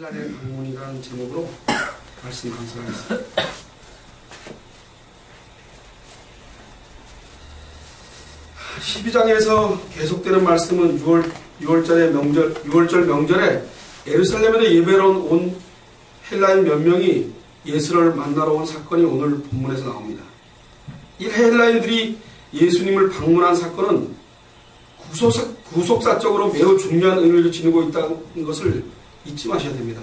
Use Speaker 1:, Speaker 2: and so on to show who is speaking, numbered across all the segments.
Speaker 1: 하늘의 방문이라는 제목으로 말씀 감사하겠습니다. 12장에서 계속되는 말씀은 6월절 명절에 예루살렘에서 예배로 온 헬라인 몇 명이 예수를 만나러 온 사건이 오늘 본문에서 나옵니다. 이 헬라인들이 예수님을 방문한 사건은 구속사적으로 매우 중요한 의미를 지니고 있다는 것을 잊지 마셔야 됩니다.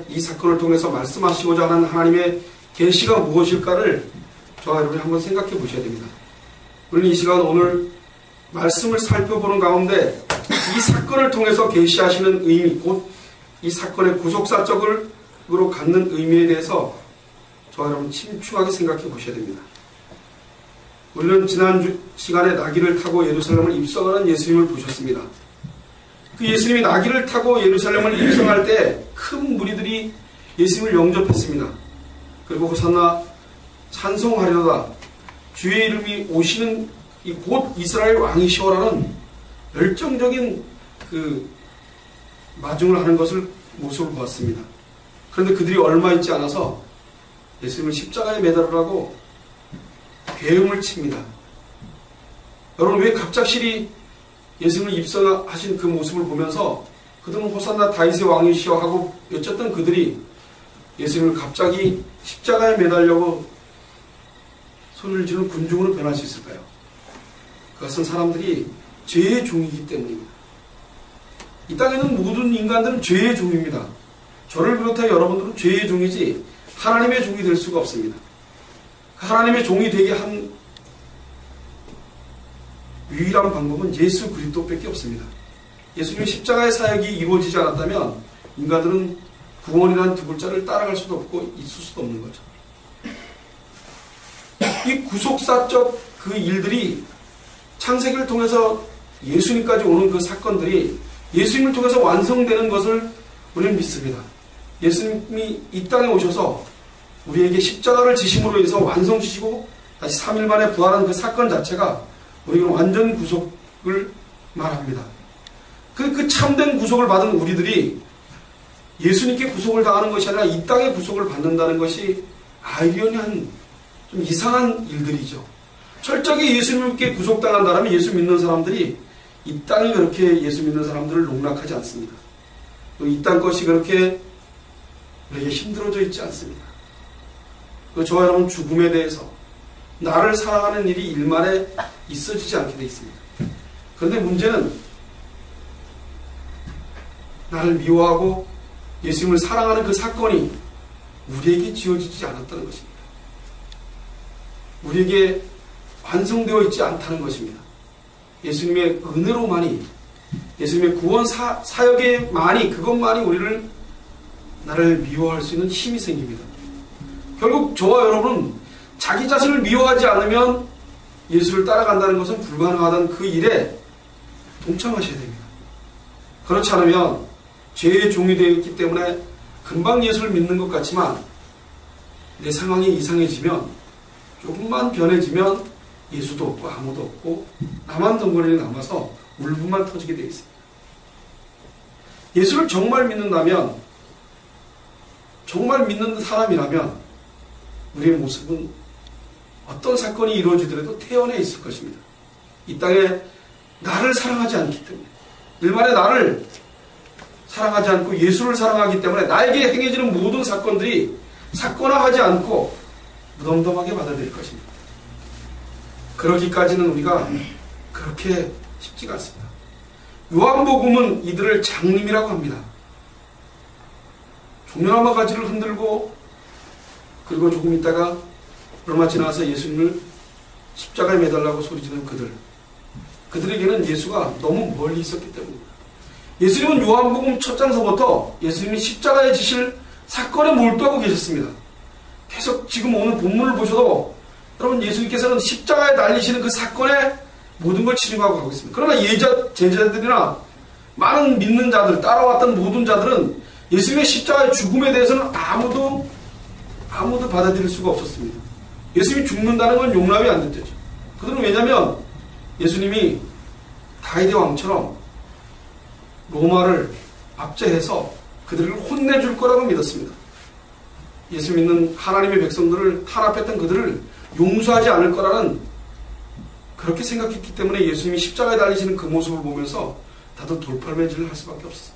Speaker 1: 이 사건을 통해서 말씀하시고자 하는 하나님의 계시가 무엇일까를 저와 여러분이 한번 생각해 보셔야 됩니다. 우리는 이 시간 오늘 말씀을 살펴보는 가운데 이 사건을 통해서 계시하시는 의미, 곧 이 사건의 구속사적으로 갖는 의미에 대해서 저와 여러분 침충하게 생각해 보셔야 됩니다. 우리는 지난 시간에 나귀를 타고 예루살렘을 입성하는 예수님을 보셨습니다. 그 예수님이 나귀를 타고 예루살렘을 입성할 때 큰 무리들이 예수님을 영접했습니다. 그리고 호산나 찬송하리로다, 주의 이름이 오시는 곧 이스라엘 왕이시오라는 열정적인 그 마중을 하는 모습을 보았습니다. 그런데 그들이 얼마 있지 않아서 예수님을 십자가에 매달으라고 배음을 칩니다. 여러분, 왜 갑작스레 예수님을 입성하신 그 모습을 보면서 그들은 호산나 다윗의 왕이시여 하고 외쳤던 그들이 예수님을 갑자기 십자가에 매달려고 소리를 지르는 군중으로 변할 수 있을까요? 그것은 사람들이 죄의 종이기 때문입니다. 이 땅에는 모든 인간들은 죄의 종입니다. 저를 비롯해 여러분들은 죄의 종이지 하나님의 종이 될 수가 없습니다. 하나님의 종이 되게 한 유일한 방법은 예수 그리스도밖에 없습니다. 예수님의 십자가의 사역이 이루어지지 않았다면 인간들은 구원이라는 두 글자를 따라갈 수도 없고 있을 수도 없는 거죠. 이 구속사적 그 일들이 창세기를 통해서 예수님까지 오는 그 사건들이 예수님을 통해서 완성되는 것을 우리는 믿습니다. 예수님이 이 땅에 오셔서 우리에게 십자가를 지심으로 인해서 완성시키고 다시 3일 만에 부활한 그 사건 자체가 우리는 완전 구속을 말합니다. 그 참된 구속을 받은 우리들이 예수님께 구속을 당하는 것이 아니라 이 땅에 구속을 받는다는 것이 아이러니한 좀 이상한 일들이죠. 철저하게 예수님께 구속당한다면 예수 믿는 사람들이 이 땅이 그렇게 예수 믿는 사람들을 농락하지 않습니다. 또 이 땅 것이 그렇게 우리에게 힘들어져 있지 않습니다. 저와 여러분 죽음에 대해서 나를 사랑하는 일이 일만에 있어지지 않게 되어 있습니다. 그런데 문제는 나를 미워하고 예수님을 사랑하는 그 사건이 우리에게 지어지지 않았다는 것입니다. 우리에게 완성되어 있지 않다는 것입니다. 예수님의 은혜로만이, 예수님의 구원 사역에만이, 그것만이 나를 미워할 수 있는 힘이 생깁니다. 결국 저와 여러분은 자기 자신을 미워하지 않으면 예수를 따라간다는 것은 불가능하다는 그 일에 동참하셔야 됩니다. 그렇지 않으면 죄의 종이 되어 있기 때문에 금방 예수를 믿는 것 같지만 내 상황이 이상해지면, 조금만 변해지면 예수도 없고 아무도 없고 나만 덩그러니 남아서 울분만 터지게 되어 있습니다. 예수를 정말 믿는다면, 정말 믿는 사람이라면 우리의 모습은 어떤 사건이 이루어지더라도 태연해 있을 것입니다. 이 땅에 나를 사랑하지 않기 때문에, 일말에 나를 사랑하지 않고 예수를 사랑하기 때문에 나에게 행해지는 모든 사건들이 사건화하지 않고 무덤덤하게 받아들일 것입니다. 그러기까지는 우리가 그렇게 쉽지가 않습니다. 요한복음은 이들을 장님이라고 합니다. 종려나무 가지를 흔들고, 그리고 조금 있다가 얼마 지나서 예수님을 십자가에 매달라고 소리지르는 그들에게는 예수가 너무 멀리 있었기 때문입니다. 예수님은 요한복음 첫 장서부터 예수님이 십자가에 지실 사건에 몰두하고 계셨습니다. 계속 지금 오늘 본문을 보셔도 여러분, 예수님께서는 십자가에 달리시는 그 사건에 모든 걸 치중하고 가고 있습니다. 그러나 제자들이나 많은 믿는 자들, 따라왔던 모든 자들은 예수님의 십자가의 죽음에 대해서는 아무도 받아들일 수가 없었습니다. 예수님이 죽는다는 건 용납이 안 됐죠. 그들은 왜냐하면 예수님이 다윗의 왕처럼 로마를 압제해서 그들을 혼내줄 거라고 믿었습니다. 예수 믿는 하나님의 백성들을 탄압했던 그들을 용서하지 않을 거라는 그렇게 생각했기 때문에 예수님이 십자가에 달리시는 그 모습을 보면서 다들 돌팔매질을 할 수밖에 없었어요.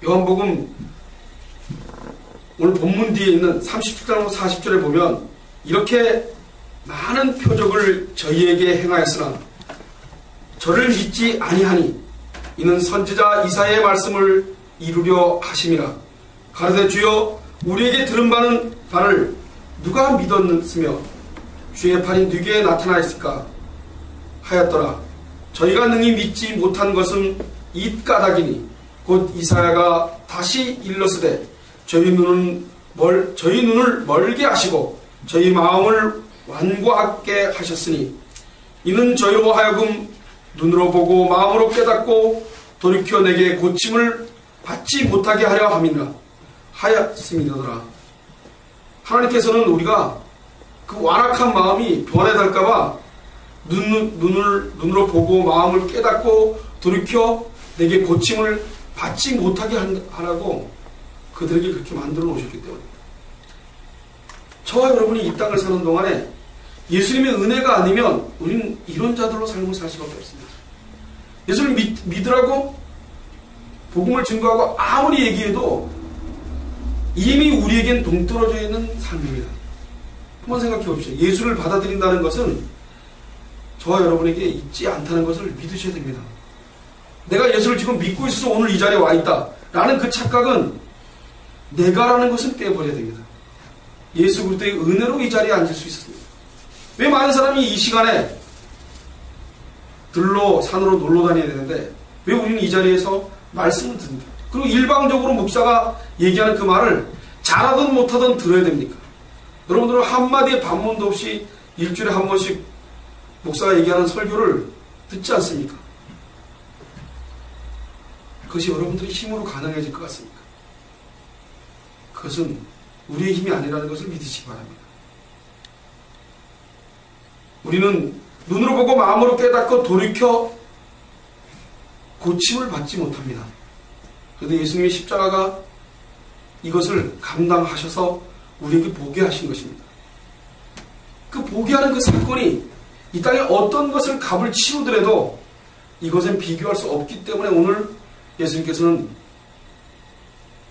Speaker 1: 요한복음 오늘 본문 뒤에 있는 37장 40절에 보면 이렇게 많은 표적을 저희에게 행하였으나 저를 믿지 아니하니 이는 선지자 이사야의 말씀을 이루려 하심이라. 가로되 주여 우리에게 들은 바를 누가 믿었으며 주의 팔이 누구에게 나타나있을까 하였더라. 저희가 능히 믿지 못한 것은 이 까닭이니 곧 이사야가 다시 일렀으되 저희 눈을 멀게 하시고 저희 마음을 완고하게 하셨으니 이는 저희로 하여금 눈으로 보고 마음으로 깨닫고 돌이켜 내게 고침을 받지 못하게 하려 함이라 하였음이더라. 하나님께서는 우리가 그 완악한 마음이 변해달까봐 눈으로 보고 마음을 깨닫고 돌이켜 내게 고침을 받지 못하게 하라고 그들에게 그렇게 만들어 놓으셨기 때문입니다. 저와 여러분이 이 땅을 사는 동안에 예수님의 은혜가 아니면 우리는 이런 자들로 삶을 살 수밖에 없습니다. 예수를 믿으라고 복음을 증거하고 아무리 얘기해도 이미 우리에겐 동떨어져 있는 삶입니다. 한번 생각해 봅시다. 예수를 받아들인다는 것은 저와 여러분에게 있지 않다는 것을 믿으셔야 됩니다. 내가 예수를 지금 믿고 있어서 오늘 이 자리에 와 있다 라는 그 착각은 내가라는 것은 빼버려야 됩니다. 예수 그리스도의 은혜로 이 자리에 앉을 수 있었습니다. 왜 많은 사람이 이 시간에 들로 산으로 놀러 다녀야 되는데 왜 우리는 이 자리에서 말씀을 듣는다. 그리고 일방적으로 목사가 얘기하는 그 말을 잘하든 못하든 들어야 됩니까? 여러분들은 한마디의 반문도 없이 일주일에 한 번씩 목사가 얘기하는 설교를 듣지 않습니까? 그것이 여러분들의 힘으로 가능해질 것 같습니까? 그것은 우리의 힘이 아니라는 것을 믿으시기 바랍니다. 우리는 눈으로 보고 마음으로 깨닫고 돌이켜 고침을 받지 못합니다. 그런데 예수님의 십자가가 이것을 감당하셔서 우리에게 보게 하신 것입니다. 그 보게 하는 그 사건이 이 땅에 어떤 것을 값을 치우더라도 이것엔 비교할 수 없기 때문에 오늘 예수님께서는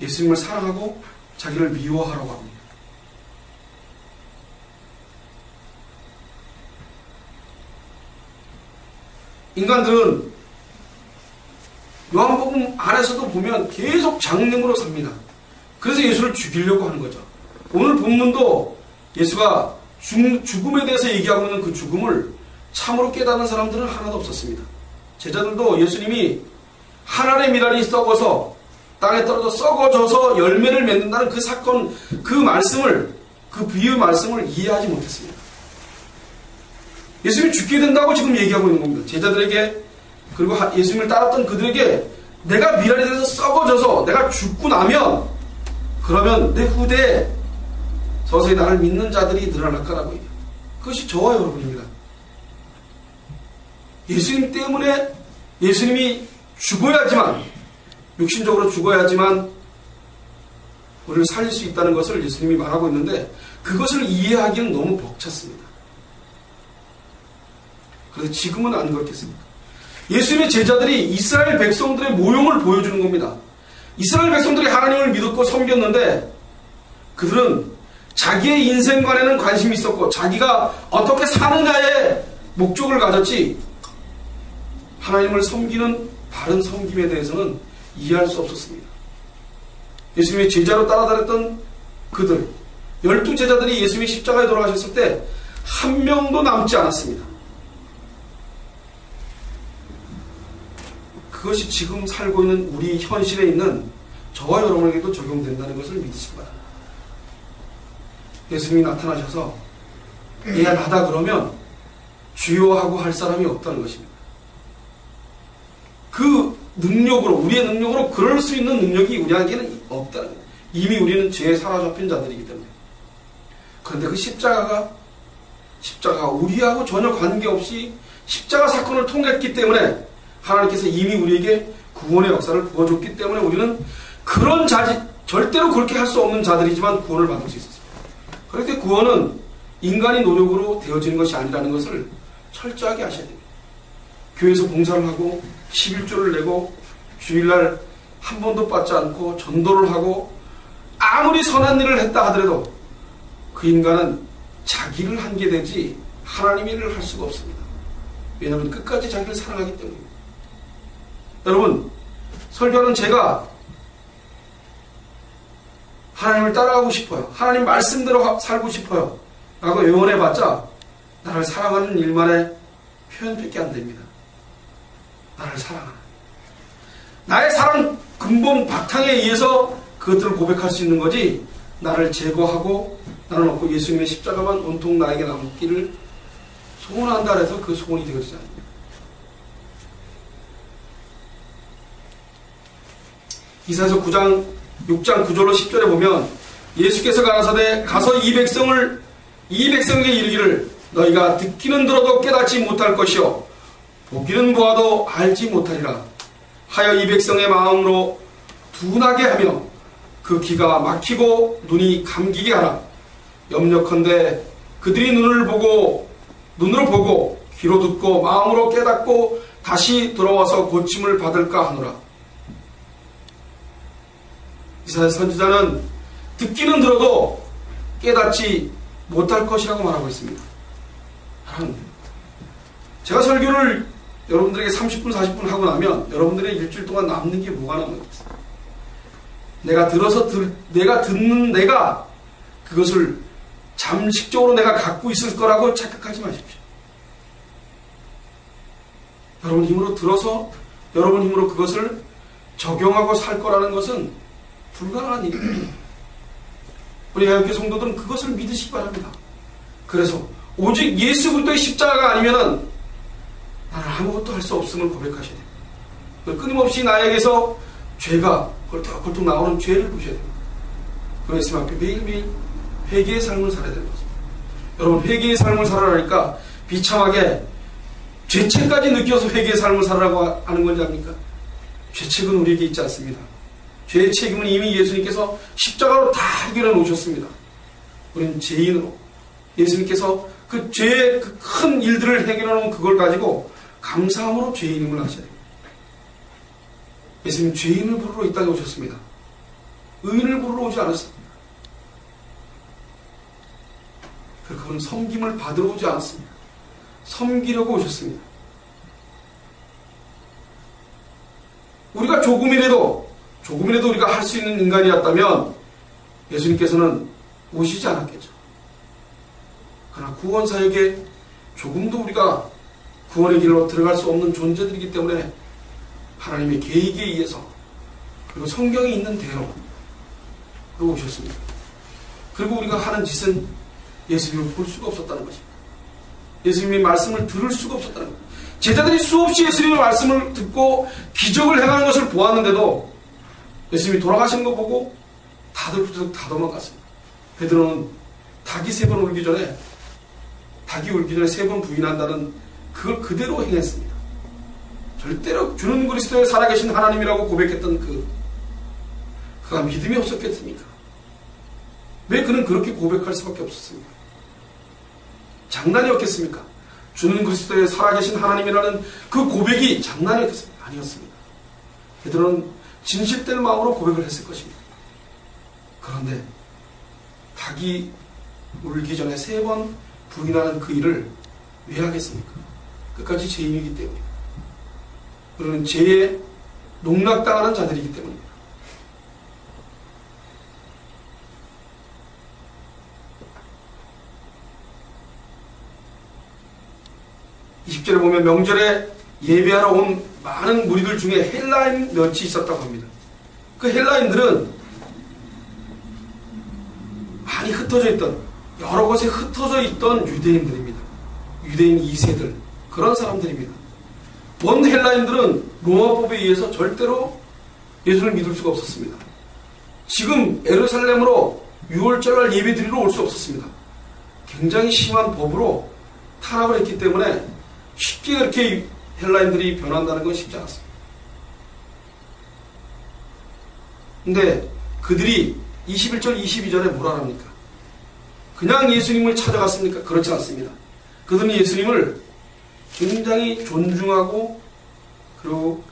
Speaker 1: 예수님을 사랑하고 자기를 미워하라고 합니다. 인간들은 요한복음 안에서도 보면 계속 장능으로 삽니다. 그래서 예수를 죽이려고 하는 거죠. 오늘 본문도 예수가 죽음에 대해서 얘기하고 있는 그 죽음을 참으로 깨닫는 사람들은 하나도 없었습니다. 제자들도 예수님이 하늘의 미랄이 썩어서 땅에 떨어져 썩어져서 열매를 맺는다는 그 사건, 그 말씀을, 그 비유의 말씀을 이해하지 못했습니다. 예수님이 죽게 된다고 지금 얘기하고 있는 겁니다. 제자들에게, 그리고 예수님을 따랐던 그들에게 내가 미랄이 돼서 썩어져서 내가 죽고 나면 그러면 내 후대에 서서히 나를 믿는 자들이 늘어날 거라고 얘기해요. 그것이 저와 여러분입니다. 예수님 때문에 예수님이 죽어야지만, 육신적으로 죽어야지만 우리를 살릴 수 있다는 것을 예수님이 말하고 있는데 그것을 이해하기는 너무 벅찼습니다. 그런데 지금은 안 그렇겠습니까? 예수님의 제자들이 이스라엘 백성들의 모형을 보여주는 겁니다. 이스라엘 백성들이 하나님을 믿었고 섬겼는데 그들은 자기의 인생관에는 관심이 있었고 자기가 어떻게 사느냐에 목적을 가졌지 하나님을 섬기는 바른 섬김에 대해서는 이해할 수 없었습니다. 예수님의 제자로 따라다녔던 그들 12제자들이 예수님이 십자가에 돌아가셨을 때 한 명도 남지 않았습니다. 그것이 지금 살고 있는 우리 현실에 있는 저와 여러분에게도 적용된다는 것을 믿으시기 바랍니다. 예수님이 나타나셔서 얘가 나다 그러면 주요하고 할 사람이 없다는 것입니다. 그 능력으로, 우리의 능력으로 그럴 수 있는 능력이 우리에게는 없다는 거예요. 이미 우리는 죄에 사로잡힌 자들이기 때문에. 그런데 그 십자가가 우리하고 전혀 관계없이 십자가 사건을 통했기 때문에 하나님께서 이미 우리에게 구원의 역사를 부어줬기 때문에 우리는 그런 절대로 그렇게 할 수 없는 자들이지만 구원을 받을 수 있었습니다. 그렇게 구원은 인간의 노력으로 되어지는 것이 아니라는 것을 철저하게 아셔야 됩니다. 교회에서 봉사를 하고 11조를 내고 주일날 한 번도 빠지 않고 전도를 하고 아무리 선한 일을 했다 하더라도 그 인간은 자기를 한 게 되지 하나님의 일을 할 수가 없습니다. 왜냐하면 끝까지 자기를 사랑하기 때문입니다. 여러분, 설교하는 제가 하나님을 따라가고 싶어요. 하나님 말씀대로 살고 싶어요. 라고 애원해봤자 나를 사랑하는 일만의 표현밖에 안 됩니다. 나를 사랑하는. 나의 사랑 근본 바탕에 의해서 그것들을 고백할 수 있는 거지 나를 제거하고 나는 없고 예수님의 십자가만 온통 나에게 남기를 소원한다 해서 그 소원이 되어지지 않습니다. 이사야서 6장 9절로 10절에 보면 예수께서 가라사대 가서 이 백성에게 이르기를 너희가 듣기는 들어도 깨닫지 못할 것이요 보기는 보아도 알지 못하리라 하여 이 백성의 마음으로 둔하게 하며 그 귀가 막히고 눈이 감기게 하라. 염려컨대 그들이 눈으로 보고 귀로 듣고 마음으로 깨닫고 다시 돌아와서 고침을 받을까 하노라. 이사야 선지자는 듣기는 들어도 깨닫지 못할 것이라고 말하고 있습니다. 제가 설교를 여러분들에게 30분 40분 하고 나면 여러분들의 일주일 동안 남는 게 뭐가 남겠어요? 내가 듣는 내가 그것을 잠식적으로 내가 갖고 있을 거라고 착각하지 마십시오. 여러분 힘으로 들어서 여러분 힘으로 그것을 적용하고 살 거라는 것은 불가능한 일입니다. 우리 하나님께 성도들은 그것을 믿으시기 바랍니다. 그래서 오직 예수 그리스도의 십자가가 아니면은 나는 아무것도 할 수 없음을 고백하셔야 됩니다. 끊임없이 나에게서 죄가 꼴떡꼴떡 나오는 죄를 보셔야 됩니다. 그 예수님 앞에 매일매일 회개의 삶을 살아야 되는 것입니다. 여러분 회개의 삶을 살아라니까 비참하게 죄책까지 느껴서 회개의 삶을 살아라고 하는 건지 압니까? 죄책은 우리에게 있지 않습니다. 죄의 책임은 이미 예수님께서 십자가로 다 해결해 놓으셨습니다. 우리는 죄인으로 예수님께서 그 죄의 그 큰 일들을 해결해 놓은 그걸 가지고 감사함으로 죄인임을 하셔야 됩니다. 예수님 죄인을 부르러 이 땅에 오셨습니다. 의인을 부르러 오지 않았습니다. 그분은 섬김을 받으러 오지 않았습니다. 섬기려고 오셨습니다. 우리가 조금이라도 우리가 할 수 있는 인간이었다면 예수님께서는 오시지 않았겠죠. 그러나 구원 사역에 조금도 우리가 구원의 길로 들어갈 수 없는 존재들이기 때문에 하나님의 계획에 의해서 그리고 성경에 있는 대로 오셨습니다. 그리고 우리가 하는 짓은 예수님을 볼 수가 없었다는 것입니다. 예수님의 말씀을 들을 수가 없었다는 것입니다. 제자들이 수없이 예수님의 말씀을 듣고 기적을 행하는 것을 보았는데도 예수님이 돌아가시는 거 보고 다들 다 도망갔습니다. 베드로는 닭이 3번 울기 전에 3번 부인한다는 그걸 그대로 행했습니다. 절대로 주는 그리스도에 살아계신 하나님이라고 고백했던 그가 믿음이 없었겠습니까? 왜 그는 그렇게 고백할 수밖에 없었습니까? 장난이었겠습니까? 주는 그리스도에 살아계신 하나님이라는 그 고백이 장난이었겠습니까? 아니었습니다. 베드로는 진실된 마음으로 고백을 했을 것입니다. 그런데 닭이 울기 전에 3번 부인하는 그 일을 왜 하겠습니까? 끝까지 죄인이기 때문입니다. 그는 죄에 농락당하는 자들이기 때문입니다. (20절에) 보면 명절에 예배하러 온 많은 무리들 중에 헬라인 몇이 있었다고 합니다. 그 헬라인들은 많이 흩어져 있던 여러 곳에 흩어져 있던 유대인들입니다. 유대인 2세들 그런 사람들입니다. 원 헬라인들은 로마법에 의해서 절대로 예수를 믿을 수가 없었습니다. 지금 예루살렘으로 6월절날 예배 드리러 올 수 없었습니다. 굉장히 심한 법으로 탄압을 했기 때문에 쉽게 그렇게 헬라인들이 변한다는 건 쉽지 않았습니다. 근데 그들이 21절, 22절에 뭐라 합니까? 그냥 예수님을 찾아갔습니까? 그렇지 않습니다. 그들은 예수님을 굉장히 존중하고 그리고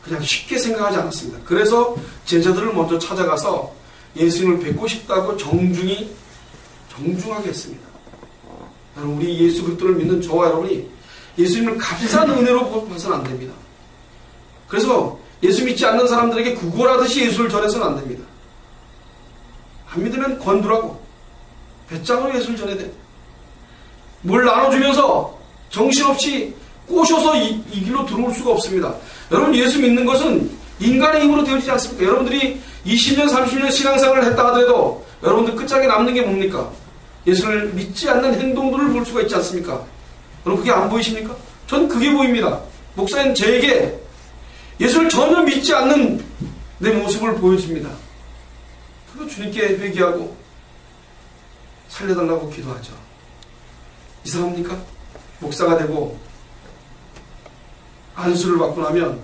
Speaker 1: 그냥 쉽게 생각하지 않았습니다. 그래서 제자들을 먼저 찾아가서 예수님을 뵙고 싶다고 정중하게 했습니다. 여러분, 우리 예수 그리스도를 믿는 저와 여러분이 예수님을 값싼 은혜로 봐서는 안 됩니다. 그래서 예수 믿지 않는 사람들에게 구걸하듯이 예수를 전해서는 안 됩니다. 안 믿으면 건두라고 배짱으로 예수를 전해야 됩니다. 뭘 나눠주면서 정신없이 꼬셔서 이 길로 들어올 수가 없습니다. 여러분, 예수 믿는 것은 인간의 힘으로 되어지지 않습니까? 여러분들이 20년, 30년 신앙생활을 했다 하더라도 여러분들 끝장에 남는 게 뭡니까? 예수를 믿지 않는 행동들을 볼 수가 있지 않습니까? 여러분, 그게 안 보이십니까? 전 그게 보입니다. 목사님, 저에게 예수를 전혀 믿지 않는 내 모습을 보여줍니다. 그거 주님께 회개하고 살려달라고 기도하죠. 이상합니까? 목사가 되고 안수를 받고 나면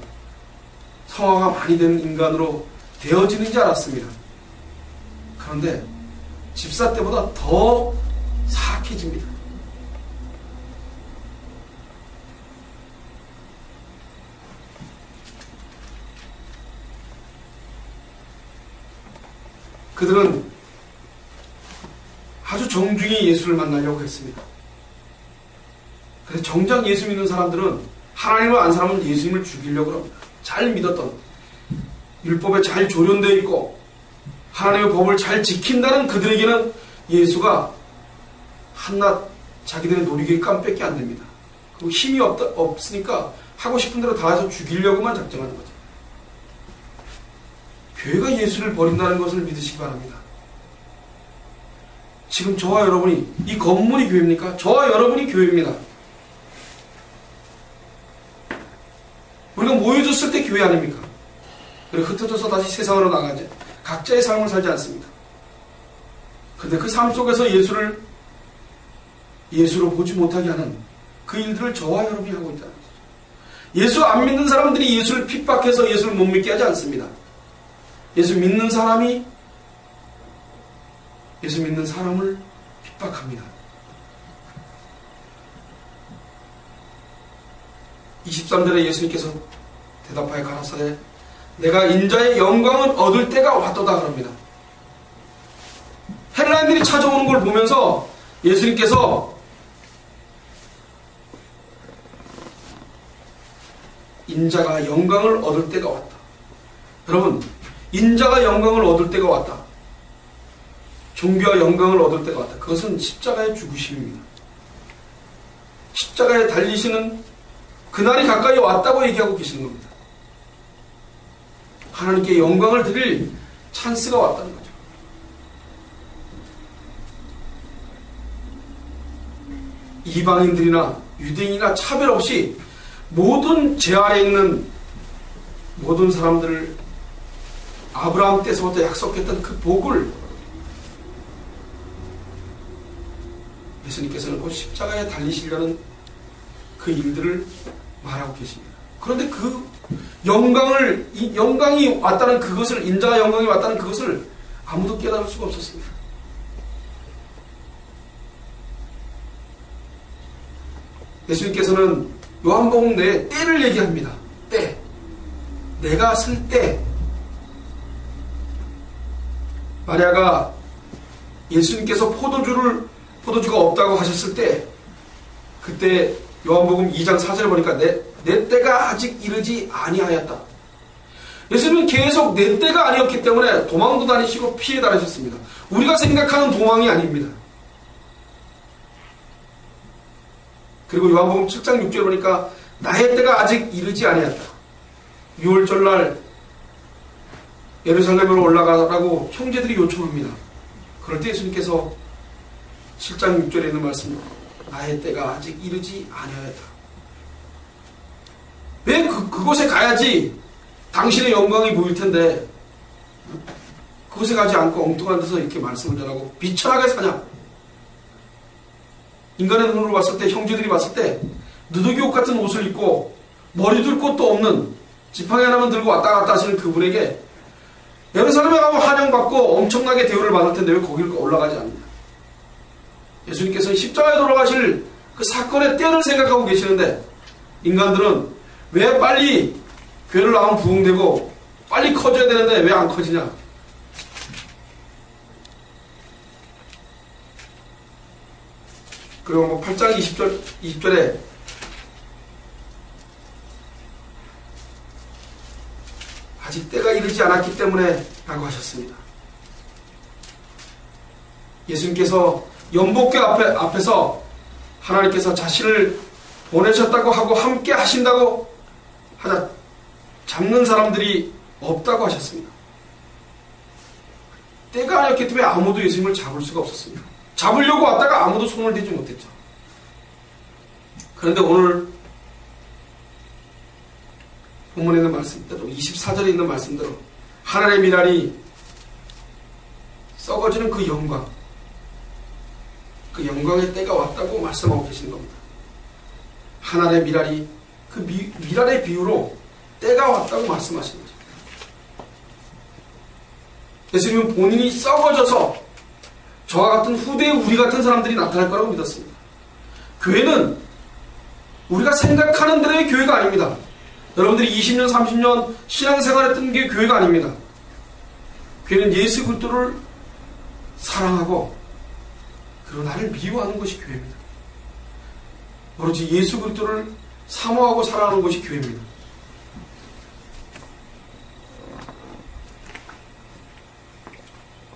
Speaker 1: 성화가 많이 되는 인간으로 되어지는 줄 알았습니다. 그런데 집사 때보다 더 사악해집니다. 그들은 아주 정중히 예수를 만나려고 했습니다. 그래서 정작 예수 믿는 사람들은 하나님을 안 사람은 예수님을 죽이려고 합니다. 잘 믿었던, 율법에 잘 조련되어 있고 하나님의 법을 잘 지킨다는 그들에게는 예수가 한낱 자기들의 놀이기에 깜밖에 안 됩니다. 그리고 힘이 없으니까 하고 싶은 대로 다 해서 죽이려고만 작정하는 거죠. 교회가 예수를 버린다는 것을 믿으시기 바랍니다. 지금 저와 여러분이, 이 건물이 교회입니까? 저와 여러분이 교회입니다. 우리가 모여졌을 때 교회 아닙니까? 그리고 흩어져서 다시 세상으로 나가지. 각자의 삶을 살지 않습니까? 그런데 그 삶 속에서 예수로 보지 못하게 하는 그 일들을 저와 여러분이 하고 있다는 거죠. 예수 안 믿는 사람들이 예수를 핍박해서 예수를 못 믿게 하지 않습니다. 예수 믿는 사람이 예수 믿는 사람을 핍박합니다. 23절에 예수님께서 대답하여 가라사대 내가 인자의 영광을 얻을 때가 왔도다 그럽니다. 헬라인들이 찾아오는 걸 보면서 예수님께서 인자가 영광을 얻을 때가 왔다. 여러분, 인자가 영광을 얻을 때가 왔다. 종교와 영광을 얻을 때가 왔다. 그것은 십자가의 죽으심입니다. 십자가에 달리시는 그날이 가까이 왔다고 얘기하고 계시는 겁니다. 하나님께 영광을 드릴 찬스가 왔다는 거죠. 이방인들이나 유대인이나 차별 없이 모든 제 아래에 있는 모든 사람들을 아브라함 때서부터 약속했던 그 복을 예수님께서는 곧 십자가에 달리시려는 그 일들을 말하고 계십니다. 그런데 그 영광이 왔다는 그것을, 인자가 영광이 왔다는 그것을 아무도 깨달을 수가 없었습니다. 예수님께서는 요한복음 내에 때를 얘기합니다. 때. 내가 쓸 때. 마리아가 예수님께서 포도주가 없다고 하셨을 때, 그때 요한복음 2장 4절에 보니까 내 때가 아직 이르지 아니하였다. 예수님은 계속 내 때가 아니었기 때문에 도망도 다니시고 피해 다니셨습니다. 우리가 생각하는 도망이 아닙니다. 그리고 요한복음 7장 6절에 보니까 나의 때가 아직 이르지 아니하였다. 6월절날 예루살렘으로 올라가라고 형제들이 요청합니다. 그럴 때 예수님께서 7장 6절에 있는 말씀, 나의 때가 아직 이르지 아니하였다. 왜 그곳에 가야지 당신의 영광이 보일 텐데 그곳에 가지 않고 엉뚱한 데서 이렇게 말씀을 전하고 비천하게 사냐? 인간의 눈으로 봤을 때, 형제들이 봤을 때 누더기 옷 같은 옷을 입고 머리 둘 곳도 없는 지팡이 하나만 들고 왔다 갔다 하시는 그분에게 예루살렘에 가면 환영받고 엄청나게 대우를 받을 텐데 왜 거기를 올라가지 않느냐. 예수님께서는 십자가에 돌아가실 그 사건의 때를 생각하고 계시는데 인간들은 왜 빨리 교회를 나오면 부흥되고 빨리 커져야 되는데 왜 안 커지냐. 그리고 8장 20절에 아직 때가 이르지 않았기 때문에 라고 하셨습니다. 예수님께서 연복궤 앞에서 하나님께서 자신을 보내셨다고 하고 함께 하신다고 하자 잡는 사람들이 없다고 하셨습니다. 때가 아니었기 때문에 아무도 예수님을 잡을 수가 없었습니다. 잡으려고 왔다가 아무도 손을 대지 못했죠. 그런데 오늘 본문에 있는 말씀대로 24절에 있는 말씀대로 하나님의 미랄이 썩어지는 그 영광의 때가 왔다고 말씀하고 계신 겁니다. 하나님의 미랄이 그 미랄의 비유로 때가 왔다고 말씀하신 거죠. 예수님은 본인이 썩어져서 저와 같은 후대의 우리 같은 사람들이 나타날 거라고 믿었습니다. 교회는 우리가 생각하는 대로의 교회가 아닙니다. 여러분들이 20년, 30년 신앙생활했던 게 교회가 아닙니다. 교회는 예수 그리스도를 사랑하고 그리고 나를 미워하는 것이 교회입니다. 오로지 예수 그리스도를 사모하고 사랑하는 것이 교회입니다.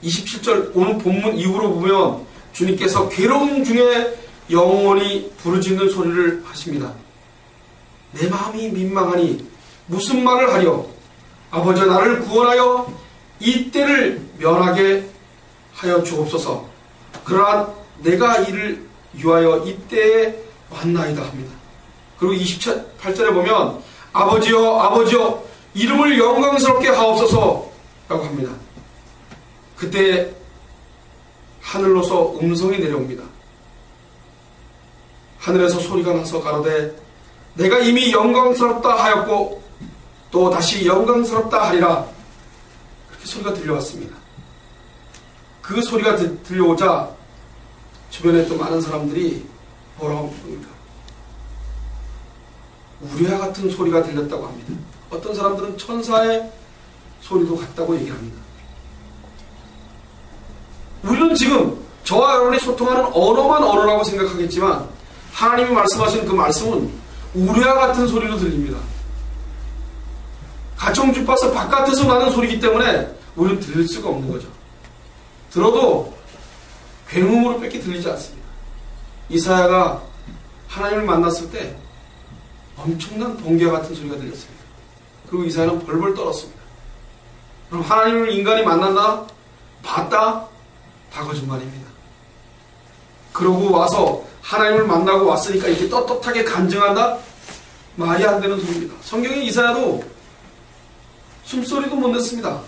Speaker 1: (27절) 오늘 본문 이후로 보면 주님께서 괴로움 중에 영원히 부르짖는 소리를 하십니다. 내 마음이 민망하니 무슨 말을 하려. 아버지여 나를 구원하여 이 때를 면하게 하여 주옵소서. 그러나 내가 이를 위하여 이 때에 왔나이다 합니다. 그리고 28절에 보면 아버지여 이름을 영광스럽게 하옵소서 라고 합니다. 그때 하늘로서 음성이 내려옵니다. 하늘에서 소리가 나서 가로되 내가 이미 영광스럽다 하였고 또 다시 영광스럽다 하리라. 그렇게 소리가 들려왔습니다. 그 소리가 들려오자 주변에 또 많은 사람들이 뭐라고 합니까? 우레와 같은 소리가 들렸다고 합니다. 어떤 사람들은 천사의 소리도 같다고 얘기합니다. 우리는 지금 저와 여러분이 소통하는 언어만 언어라고 생각하겠지만 하나님이 말씀하신 그 말씀은 우레와 같은 소리로 들립니다. 가청주파수 바깥에서 나는 소리이기 때문에 우리는 들릴 수가 없는 거죠. 들어도 굉음으로 밖에 들리지 않습니다. 이사야가 하나님을 만났을 때 엄청난 번개와 같은 소리가 들렸습니다. 그리고 이사야는 벌벌 떨었습니다. 그럼 하나님을 인간이 만났나? 봤다? 다 거짓말입니다. 그러고 와서 하나님을 만나고 왔으니까 이렇게 떳떳하게 간증한다? 말이 안 되는 소리입니다. 성경의 이사야도 숨소리도 못 냈습니다.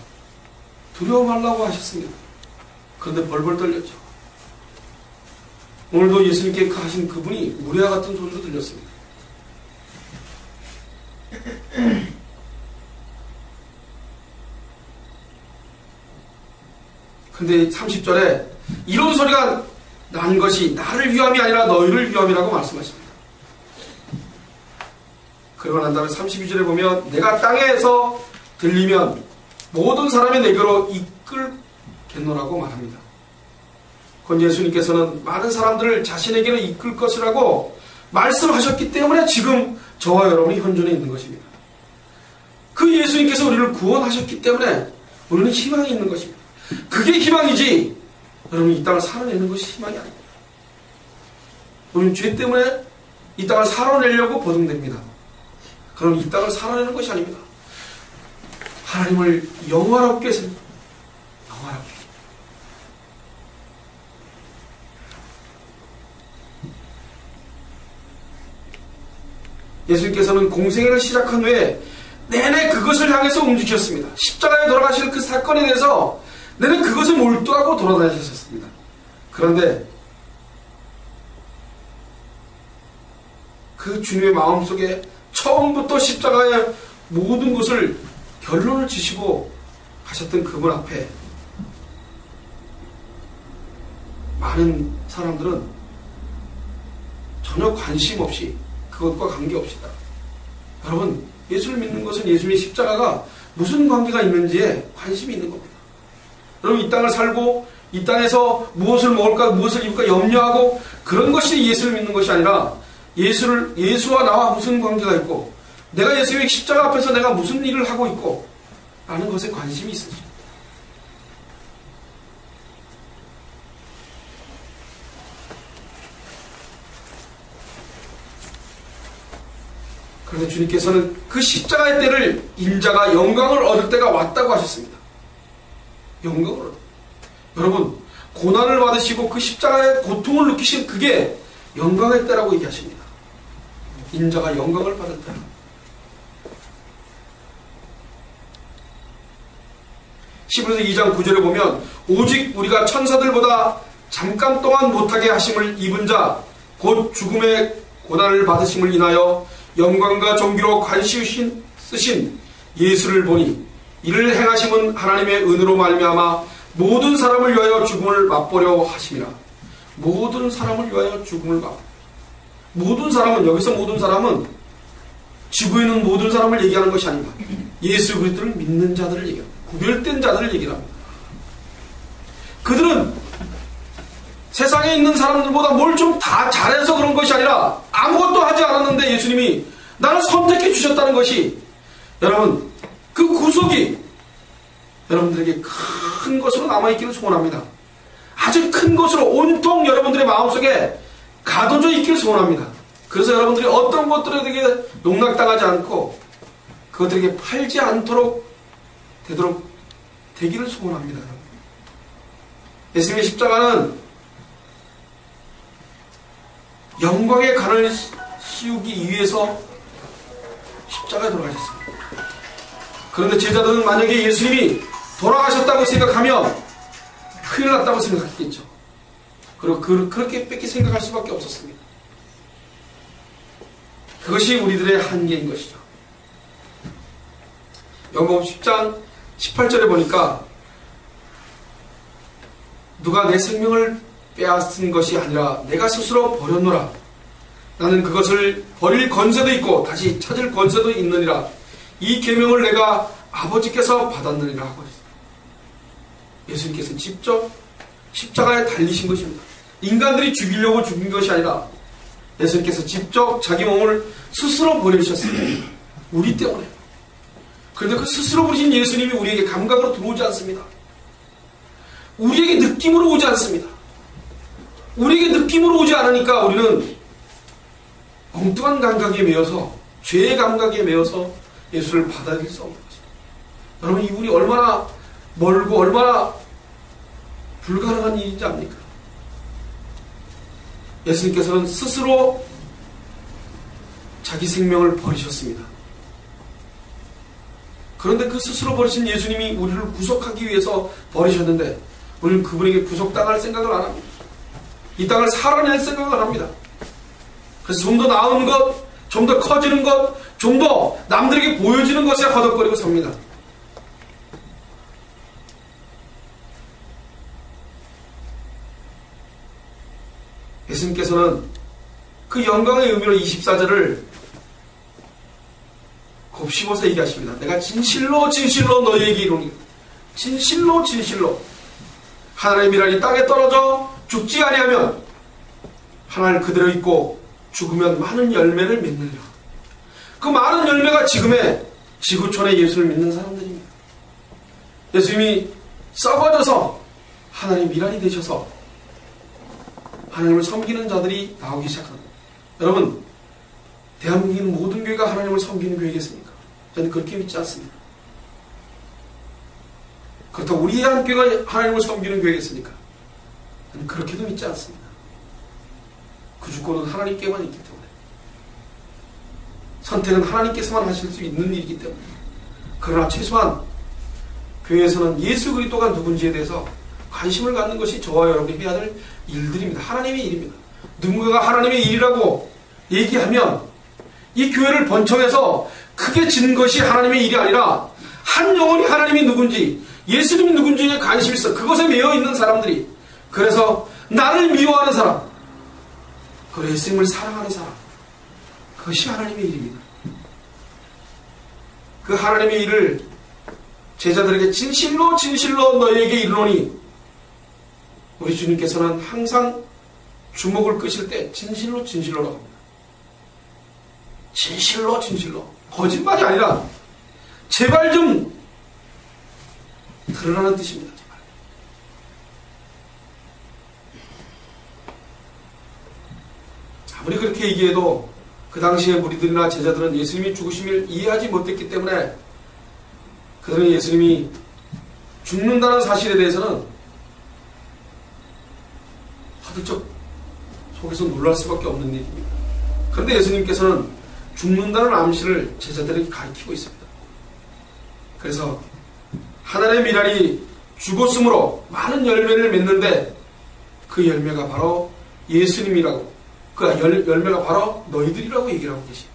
Speaker 1: 두려워 말라고 하셨습니다. 그런데 벌벌 떨렸죠. 오늘도 예수님께 하신 그분이 우레와 같은 소리로 들렸습니다. 근데 30절에 이런 소리가 난 것이 나를 위함이 아니라 너희를 위함이라고 말씀하십니다. 그러고 난 다음에 32절에 보면 내가 땅에서 들리면 모든 사람이 내게로 이끌겠노라고 말합니다. 곧 예수님께서는 많은 사람들을 자신에게로 이끌 것이라고 말씀하셨기 때문에 지금 저와 여러분이 현존에 있는 것입니다. 그 예수님께서 우리를 구원하셨기 때문에 우리는 희망이 있는 것입니다. 그게 희망이지 여러분 이 땅을 살아내는 것이 희망이 아닙니다. 우리는 죄 때문에 이 땅을 살아내려고 버둥댑니다. 그럼 이 땅을 살아내는 것이 아닙니다. 하나님을 영화롭게 영화롭게 예수님께서는 공생애를 시작한 후에 내내 그것을 향해서 움직였습니다. 십자가에 돌아가실 그 사건에 대해서 내내 그것을 몰두하고 돌아다니셨습니다. 그런데 그 주님의 마음속에 처음부터 십자가의 모든 것을 결론을 지시고 하셨던 그분 앞에 많은 사람들은 전혀 관심 없이 그것과 관계없이다. 여러분, 예수를 믿는 것은 예수님의 십자가가 무슨 관계가 있는지에 관심이 있는 겁니다. 여러분, 이 땅을 살고 이 땅에서 무엇을 먹을까 무엇을 입을까 염려하고 그런 것이 예수를 믿는 것이 아니라 예수와 나와 무슨 관계가 있고 내가 예수의 십자가 앞에서 내가 무슨 일을 하고 있고 라는 것에 관심이 있으십니다. 그래서 주님께서는 그 십자가의 때를 인자가 영광을 얻을 때가 왔다고 하셨습니다. 영광을 얻을 때. 여러분, 고난을 받으시고 그 십자가의 고통을 느끼신 그게 영광의 때라고 얘기하십니다. 인자가 영광을 받을 때라. 히브리서 2장 9절에 보면 오직 우리가 천사들보다 잠깐 동안 못하게 하심을 입은 자 곧 죽음의 고난을 받으심을 인하여 영광과 존귀로 관시 쓰신 예수를 보니 이를 행하심은 하나님의 은혜로 말미암아 모든 사람을 위하여 죽음을 맛보려 하심이라. 모든 사람을 위하여 죽음을 맛보려. 모든 사람은, 여기서 모든 사람은 지구에 있는 모든 사람을 얘기하는 것이 아닙니다. 예수 그리스도를 믿는 자들을 얘기합니다. 구별된 자들을 얘기합니다. 그들은 세상에 있는 사람들보다 뭘 좀 다 잘해서 그런 것이 아니라 아무것도 하지 않았는데 예수님이 나를 선택해 주셨다는 것이, 여러분, 그 구속이 여러분들에게 큰 것으로 남아있기를 소원합니다. 아주 큰 것으로 온통 여러분들의 마음속에 가둬져 있기를 소원합니다. 그래서 여러분들이 어떤 것들에게 농락당하지 않고 그것들에게 팔지 않도록 되기를 소원합니다. 예수님의 십자가는 영광의 간을 씌우기 위해서 십자가에 돌아가셨습니다. 그런데 제자들은 만약에 예수님이 돌아가셨다고 생각하면 큰일 났다고 생각했겠죠. 그리고 그렇게 뺏기 생각할 수밖에 없었습니다. 그것이 우리들의 한계인 것이죠. 요한복음 10장 18절에 보니까 누가 내 생명을 빼앗은 것이 아니라 내가 스스로 버렸노라. 나는 그것을 버릴 권세도 있고 다시 찾을 권세도 있느니라. 이 계명을 내가 아버지께서 받았느니라 하고 있습니다. 예수님께서는 직접 십자가에 달리신 것입니다. 인간들이 죽이려고 죽인 것이 아니라 예수님께서 직접 자기 몸을 스스로 버리셨습니다. 우리 때문에. 그런데 그 스스로 버리신 예수님이 우리에게 감각으로 들어오지 않습니다. 우리에게 느낌으로 오지 않습니다. 우리에게 느낌으로 오지 않으니까 우리는 엉뚱한 감각에 매여서, 죄의 감각에 매여서 예수를 받아들일 수 없는 것입니다. 여러분, 이분이 얼마나 멀고 얼마나 불가능한 일인지 압니까? 예수님께서는 스스로 자기 생명을 버리셨습니다. 그런데 그 스스로 버리신 예수님이 우리를 구속하기 위해서 버리셨는데 우리는 그분에게 구속당할 생각을 안 합니다. 이 땅을 살아낼 생각을 합니다. 그래서 좀 더 나은 것, 좀 더 커지는 것, 좀 더 남들에게 보여지는 것에 허덕거리고 삽니다. 예수님께서는 그 영광의 의미로 24절을 곱씹어서 얘기하십니다. 내가 진실로 진실로 너희에게 이르노니, 진실로 진실로 하나님의 미랄이 땅에 떨어져 죽지 아니하면 하나님 그대로 있고 죽으면 많은 열매를 맺느니라. 그 많은 열매가 지금의 지구촌의 예수를 믿는 사람들입니다. 예수님이 썩어져서 하나님 미랄이 되셔서 하나님을 섬기는 자들이 나오기 시작합니다. 여러분, 대한민국에 있는 모든 교회가 하나님을 섬기는 교회겠습니까? 저는 그렇게 믿지 않습니다. 그렇다고 우리의 한 교회가 하나님을 섬기는 교회겠습니까? 저는 그렇게도 믿지 않습니다. 그 주권은 하나님께만 있기 때문에, 선택은 하나님께서만 하실 수 있는 일이기 때문에. 그러나 최소한 교회에서는 예수 그리스도가 누군지에 대해서 관심을 갖는 것이 저와 여러분이 해야 될 일들입니다. 하나님의 일입니다. 누군가가 하나님의 일이라고 얘기하면 이 교회를 번창해서 크게 짓는 것이 하나님의 일이 아니라 한 영혼이 하나님이 누군지, 예수님이 누군지에 관심이 있어. 그것에 매여 있는 사람들이, 그래서 나를 미워하는 사람, 그리고 예수님을 사랑하는 사람, 그것이 하나님의 일입니다. 그 하나님의 일을 제자들에게 진실로 진실로 너희에게 이르노니, 우리 주님께서는 항상 주목을 끄실 때 진실로 진실로라고 합니다. 진실로 진실로, 거짓말이 아니라 제발 좀 드러나는 뜻입니다. 제발. 아무리 그렇게 얘기해도 그 당시에 무리들이나 제자들은 예수님이 죽으심을 이해하지 못했기 때문에 그들은 예수님이 죽는다는 사실에 대해서는 화들짝 속에서 놀랄 수밖에 없는 일입니다. 그런데 예수님께서는 죽는다는 암시를 제자들에게 가르치고 있습니다. 그래서 하나님의 미랄이 죽었으므로 많은 열매를 맺는데 그 열매가 바로 예수님이라고, 그 열매가 바로 너희들이라고 얘기를 하고 계십니다.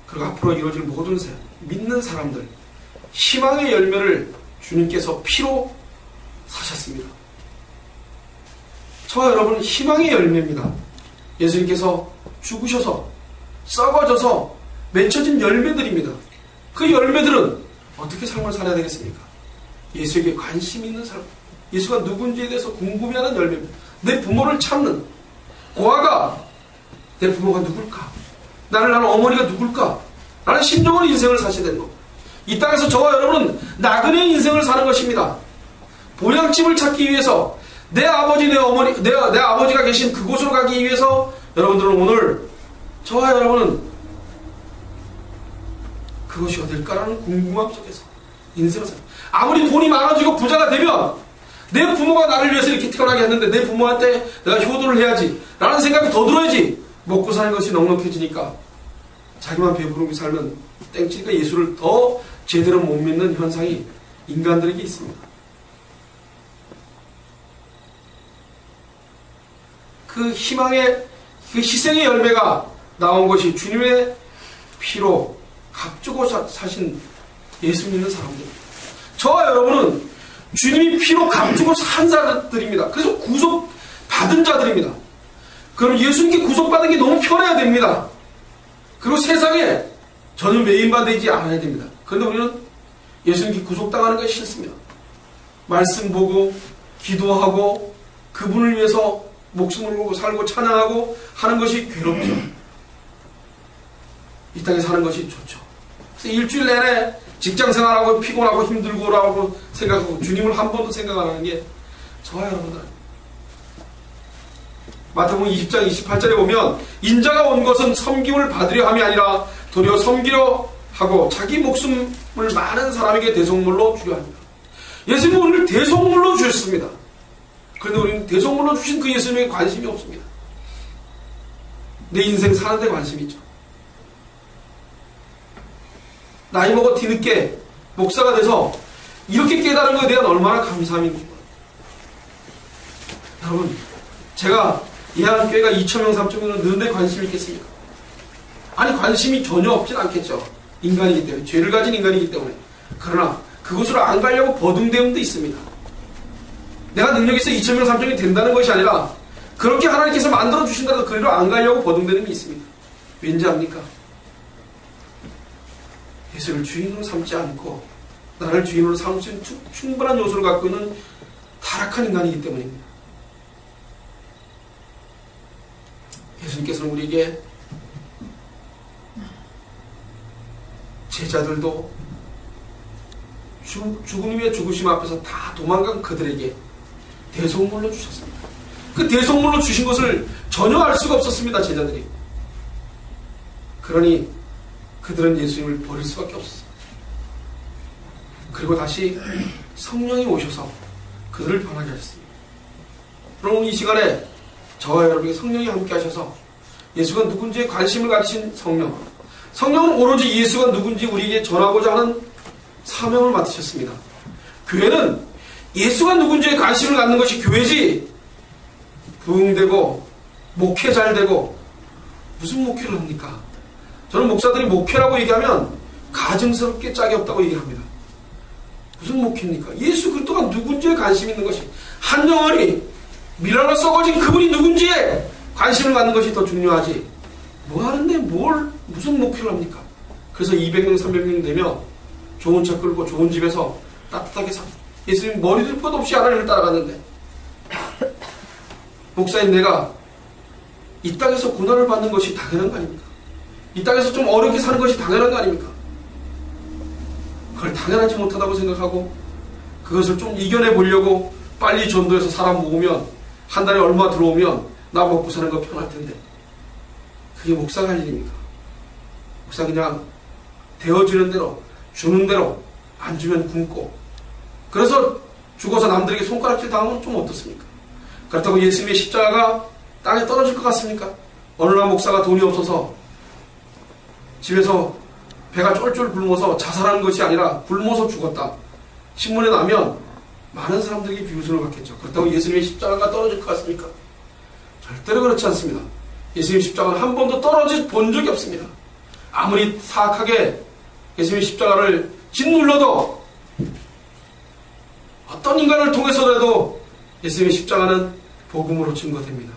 Speaker 1: 그리고 앞으로 이루어질 모든 믿는 사람들, 희망의 열매를 주님께서 피로 사셨습니다. 저와 여러분은 희망의 열매입니다. 예수님께서 죽으셔서 썩어져서 맺혀진 열매들입니다. 그 열매들은 어떻게 삶을 살아야 되겠습니까? 예수에게 관심 있는 삶, 예수가 누군지에 대해서 궁금해하는 열매입니다. 내 부모를 찾는, 고아가 내 부모가 누굴까? 나를 낳은 어머니가 누굴까? 라는 심정으로 인생을 사셔야 되는 겁니다. 이 땅에서 저와 여러분은 나그네의 인생을 사는 것입니다. 보양집을 찾기 위해서 내 아버지, 내 어머니, 내 아버지가 계신 그곳으로 가기 위해서 여러분들은 오늘, 저와 여러분은 그것이 어딜까라는 궁금함 속에서 인생을 살아요. 아무리 돈이 많아지고 부자가 되면 내 부모가 나를 위해서 이렇게 태어나게 했는데 내 부모한테 내가 효도를 해야지 라는 생각이 더 들어야지 먹고 사는 것이 넉넉해지니까 자기만 배부르게 살면 땡치니까 예수를 더 제대로 못 믿는 현상이 인간들에게 있습니다. 그 희망의, 그 희생의 열매가 나온 것이 주님의 피로 값주고 사신 예수 믿는 사람들입니다. 저와 여러분은 주님이 피로 값주고 산 자들입니다. 그래서 구속받은 자들입니다. 그럼 예수님께 구속받은 게 너무 편해야 됩니다. 그리고 세상에 전혀 매인받지 않아야 됩니다. 그런데 우리는 예수님께 구속당하는 것이 싫습니다. 말씀 보고 기도하고 그분을 위해서 목숨을 걸고 살고 찬양하고 하는 것이 괴롭죠. 이 땅에 사는 것이 좋죠. 그래서 일주일 내내 직장생활하고 피곤하고 힘들고라고 생각하고 주님을 한 번도 생각 안 하는 게 저와 여러분들. 마태복음 20장 28절에 보면 인자가 온 것은 섬김을 받으려 함이 아니라 도리어 섬기려 하고 자기 목숨을 많은 사람에게 대속물로 주려 합니다. 예수님은 우리를 대속물로 주셨습니다. 그런데 우리는 대속물로 주신 그 예수님에게 관심이 없습니다. 내 인생 사는 데 관심이 있죠. 나이 먹어 뒤늦게 목사가 돼서 이렇게 깨달은 것에 대한 얼마나 감사함이 있는 거예요. 여러분, 제가 예한교회가 2,000명, 3,000명은 느는데 관심이 있겠습니까? 아니, 관심이 전혀 없진 않겠죠. 인간이기 때문에, 죄를 가진 인간이기 때문에. 그러나 그곳으로 안 가려고 버둥대음도 있습니다. 내가 능력이 있어 2,000명, 3,000명이 된다는 것이 아니라 그렇게 하나님께서 만들어주신다고 그리로 안 가려고 버둥대는 게 있습니다. 왠지 압니까? 예수를 주인으로 삼지 않고 나를 주인으로 삼을 수 있는 충분한 요소를 갖고 있는 타락한 인간이기 때문입니다. 예수님께서는 우리에게 제자들도 죽음의 죽으심 앞에서 다 도망간 그들에게 대속물로 주셨습니다. 그 대속물로 주신 것을 전혀 알 수가 없었습니다. 제자들이. 그러니 그들은 예수님을 버릴 수밖에 없었습니다. 그리고 다시 성령이 오셔서 그들을 변하게 하셨습니다. 그럼 이 시간에 저와 여러분에게 성령이 함께 하셔서 예수가 누군지에 관심을 가지신 성령, 성령은 오로지 예수가 누군지 우리에게 전하고자 하는 사명을 맡으셨습니다. 교회는 예수가 누군지에 관심을 갖는 것이 교회지, 부흥되고 목회 잘 되고 무슨 목회를 합니까? 저는 목사들이 목회라고 얘기하면 가증스럽게 짝이 없다고 얘기합니다. 무슨 목회입니까? 예수 그리스도가 누군지에 관심 있는 것이, 한 영혼이 밀라로 썩어진 그분이 누군지에 관심을 갖는 것이 더 중요하지, 뭐 하는데 무슨 목회를 합니까? 그래서 200명 300명 되며 좋은 차 끌고 좋은 집에서 따뜻하게 예수님 머리 들 것 없이 하나님을 따라갔는데, 목사인 내가 이 땅에서 고난을 받는 것이 당연한 거 아닙니까? 이 땅에서 좀 어렵게 사는 것이 당연한 거 아닙니까? 그걸 당연하지 못하다고 생각하고 그것을 좀 이겨내 보려고 빨리 전도해서 사람 모으면 한 달에 얼마 들어오면 나 먹고 사는 거 편할 텐데, 그게 목사가 할 일입니까? 목사 그냥 되어지는 대로 주는 대로 안 주면 굶고, 그래서 죽어서 남들에게 손가락질 당하면 좀 어떻습니까? 그렇다고 예수님의 십자가가 땅에 떨어질 것 같습니까? 어느 날 목사가 돈이 없어서 집에서 배가 쫄쫄 굶어서 자살하는 것이 아니라 굶어서 죽었다, 신문에 나면 많은 사람들에게 비웃음을 받겠죠. 그렇다고 예수님의 십자가가 떨어질 것 같습니까? 절대로 그렇지 않습니다. 예수님의 십자가는 한 번도 떨어져 본 적이 없습니다. 아무리 사악하게 예수님의 십자가를 짓눌러도, 어떤 인간을 통해서라도 예수님의 십자가는 복음으로 증거됩니다.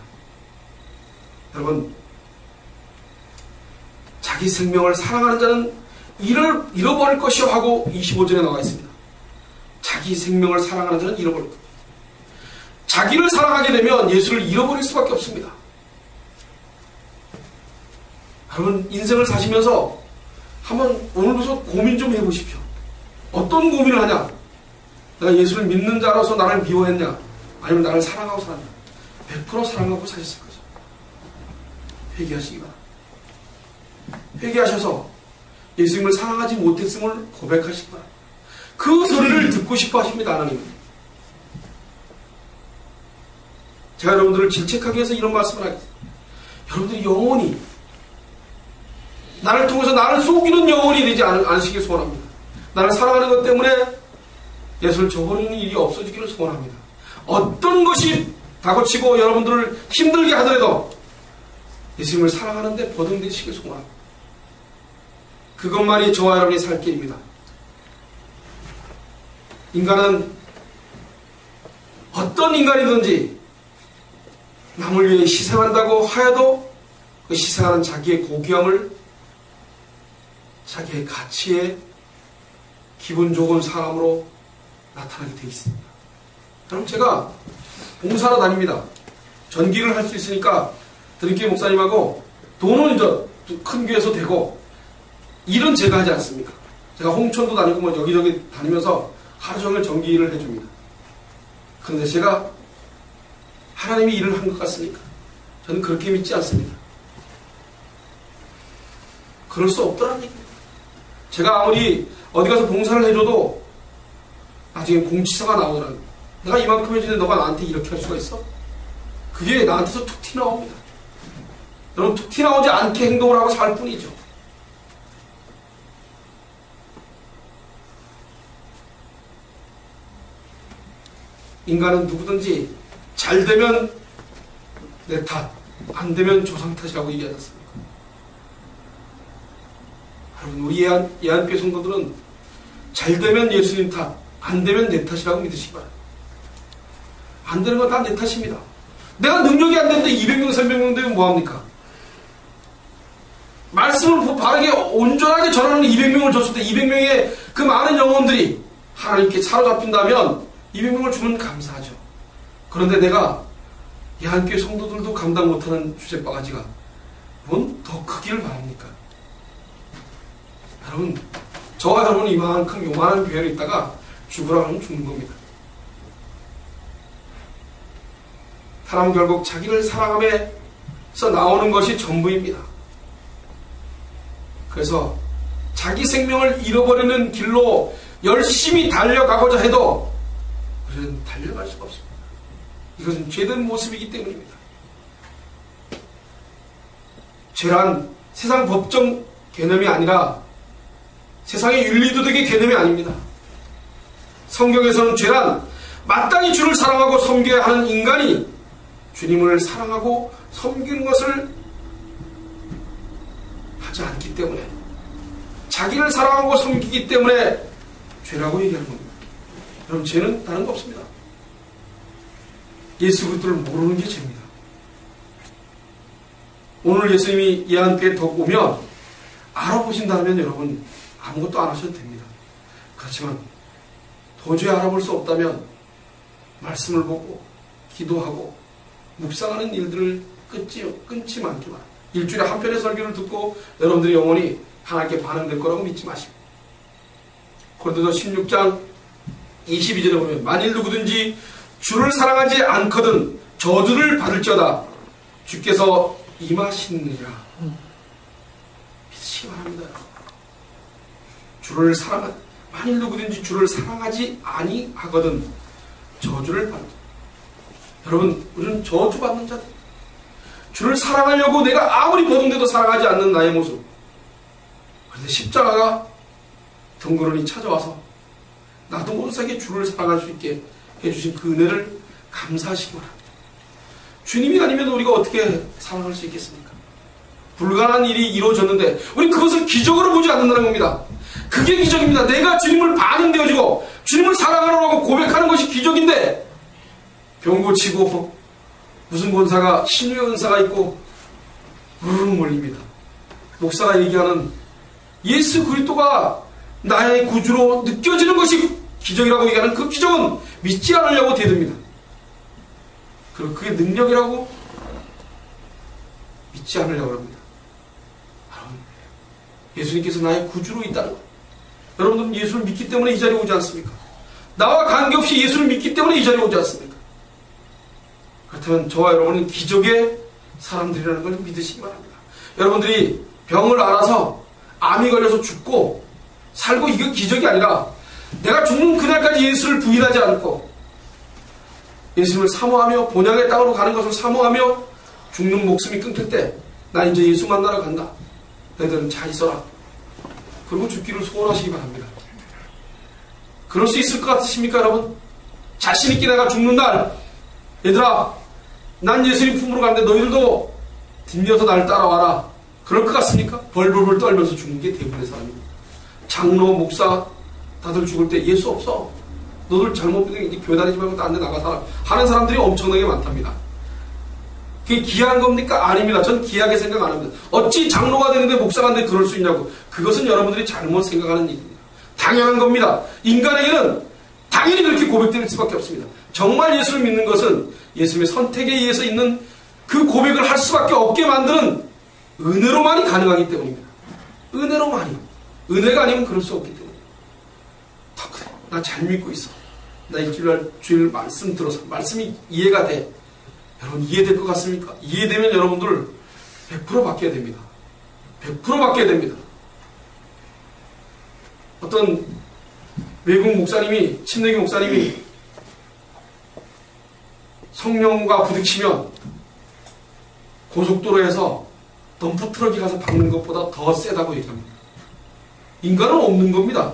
Speaker 1: 여러분, 자기 생명을 사랑하는 자는 이를 잃어버릴 것이요 하고 25절에 나와 있습니다. 자기 생명을 사랑하는 자는 잃어버릴 것. 자기를 사랑하게 되면 예수를 잃어버릴 수밖에 없습니다. 여러분, 인생을 사시면서 한번 오늘부터 고민 좀 해보십시오. 어떤 고민을 하냐? 내가 예수를 믿는 자로서 나를 미워했냐? 아니면 나를 사랑하고 살았냐? 100% 사랑하고 사셨을 거죠. 회개하시기 바랍니다. 회개하셔서 예수님을 사랑하지 못했음을 고백하시기 바랍니다. 그 소리를 듣고 싶어 하십니다, 하나님은. 제가 여러분들을 질책하기 위해서 이런 말씀을 하겠습니다. 여러분들이 영원히 나를 통해서 나를 속이는 영혼이 되지 않으시길 소원합니다. 나를 사랑하는 것 때문에 예수를 저버리는 일이 없어지기를 소원합니다. 어떤 것이 다그치고 여러분들을 힘들게 하더라도 예수님을 사랑하는데 보듬되시길 소원합니다. 그것만이 저와 여러분이 살 길입니다. 인간은 어떤 인간이든지 남을 위해 희생한다고 하여도 그 희생하는 자기의 고귀함을 자기의 가치에 기분 좋은 사람으로 나타나게 되어 있습니다. 그럼 제가 봉사로 다닙니다. 전기를 할 수 있으니까 드림교회 목사님하고 돈은 이제 큰 교회에서 되고 일은 제가 하지 않습니까? 제가 홍천도 다니고 뭐 여기저기 다니면서 하루 종일 전기 일을 해줍니다. 그런데 제가 하나님이 일을 한 것 같습니까? 저는 그렇게 믿지 않습니다. 그럴 수 없더라는 얘기입니다. 제가 아무리 어디 가서 봉사를 해줘도 나중에 공치사가 나오더라고요. 내가 이만큼 해주는데 너가 나한테 이렇게 할 수가 있어? 그게 나한테서 툭 튀나옵니다. 여러분, 툭 튀나오지 않게 행동을 하고 살 뿐이죠. 인간은 누구든지 잘 되면 내 탓, 안 되면 조상 탓이라고 얘기하지 않습니까? 여러분, 우리 예한교회 성도들은 잘 되면 예수님 탓, 안 되면 내 탓이라고 믿으시기 바랍니다. 안 되는 건 다 내 탓입니다. 내가 능력이 안 되는데 200명, 300명 되면 뭐합니까? 말씀을 바르게 온전하게 전하는 200명을 줬을 때 200명의 그 많은 영혼들이 하나님께 사로잡힌다면 200명을 주면 감사하죠. 그런데 내가 예한교회 성도들도 감당 못하는 주제바가지가 뭔 더 크기를 바랍니까? 여러분, 저와 여러분은 이만큼 요만한 교회에 있다가 죽으라고 하면 죽는 겁니다. 사람은 결국 자기를 사랑함에서 나오는 것이 전부입니다. 그래서 자기 생명을 잃어버리는 길로 열심히 달려가고자 해도 우리는 달려갈 수가 없습니다. 이것은 죄된 모습이기 때문입니다. 죄란 세상 법정 개념이 아니라 세상의 윤리도덕의 개념이 아닙니다. 성경에서는 죄란 마땅히 주를 사랑하고 섬겨야 하는 인간이 주님을 사랑하고 섬기는 것을 사랑하지 않기 때문에, 자기를 사랑하고 섬기기 때문에 죄라고 얘기하는 겁니다. 여러분, 죄는 다른 거 없습니다. 예수 그리스도를 모르는 게 죄입니다. 오늘 예수님이 얘한테 더 오면 알아보신다면 여러분 아무것도 안 하셔도 됩니다. 그렇지만 도저히 알아볼 수 없다면 말씀을 보고 기도하고 묵상하는 일들을 끊지 않기만, 일주일에 한 편의 설교를 듣고 여러분들이 영원히 하나님께 반응될 거라고 믿지 마십시오. 고린도서 16장 22절에 보면 만일 누구든지 주를 사랑하지 않거든 저주를 받을지어다 주께서 임하시느니라. 믿으시기 바랍니다. 만일 누구든지 주를 사랑하지 아니하거든 저주를 받는다. 여러분, 우리는 저주받는 자들. 주를 사랑하려고 내가 아무리 버둥대도 사랑하지 않는 나의 모습. 그런데 십자가가 덩그러니 찾아와서 나도 못사게 주를 사랑할 수 있게 해주신 그 은혜를 감사하시기 바랍니다. 주님이 아니면 우리가 어떻게 사랑할 수 있겠습니까? 불가능한 일이 이루어졌는데 우리 그것을 기적으로 보지 않는다는 겁니다. 그게 기적입니다. 내가 주님을 반응되어지고 주님을 사랑하라고 고백하는 것이 기적인데, 병 고치고 무슨 권사가 신유의 은사가 있고 우르르 몰립니다. 목사가 얘기하는 예수 그리스도가 나의 구주로 느껴지는 것이 기적이라고 얘기하는 그 기적은 믿지 않으려고 대듭니다. 그리고 그게 능력이라고 믿지 않으려고 합니다. 예수님께서 나의 구주로 있다는 것. 여러분들은 예수를 믿기 때문에 이 자리에 오지 않습니까? 나와 관계없이 예수를 믿기 때문에 이 자리에 오지 않습니까? 그렇다면 저와 여러분은 기적의 사람들이라는 걸 믿으시기 바랍니다. 여러분들이 병을 앓아서 암이 걸려서 죽고 살고, 이게 기적이 아니라 내가 죽는 그날까지 예수를 부인하지 않고 예수님을 사모하며 본향의 땅으로 가는 것을 사모하며 죽는 목숨이 끊길 때 나 이제 예수 만나러 간다. 너희들은 잘 있어라. 그리고 죽기를 소원하시기 바랍니다. 그럴 수 있을 것 같으십니까, 여러분? 자신있게 내가 죽는 날, 얘들아, 난 예수님 품으로 가는데 너희들도 뒷이어서 나를 따라와라. 그럴 것 같습니까? 벌벌벌 떨면서 죽는 게 대부분의 사람입니다. 장로, 목사 다들 죽을 때 예수 없어. 너들 잘못된 이제 교회 다니지 말고 딴 데 나가서 하는 사람들이 엄청나게 많답니다. 그게 기이한 겁니까? 아닙니다. 전 기이하게 생각 안 합니다. 어찌 장로가 되는데 목사가 되는데 그럴 수 있냐고. 그것은 여러분들이 잘못 생각하는 일입니다. 당연한 겁니다. 인간에게는 당연히 그렇게 고백될 수밖에 없습니다. 정말 예수를 믿는 것은 예수님의 선택에 의해서 있는 그 고백을 할 수밖에 없게 만드는 은혜로만이 가능하기 때문입니다. 은혜로만이. 은혜가 아니면 그럴 수 없기 때문입니다. 더 그래. 나 잘 믿고 있어. 나 일주일날 주일 말씀 들어서 말씀이 이해가 돼. 여러분, 이해될 것 같습니까? 이해되면 여러분들 100% 바뀌어야 됩니다. 100% 바뀌어야 됩니다. 어떤 외국 목사님이, 침례교 목사님이 성령과 부딪히면 고속도로에서 덤프트럭이 가서 박는 것보다 더 세다고 얘기합니다. 인간은 없는 겁니다.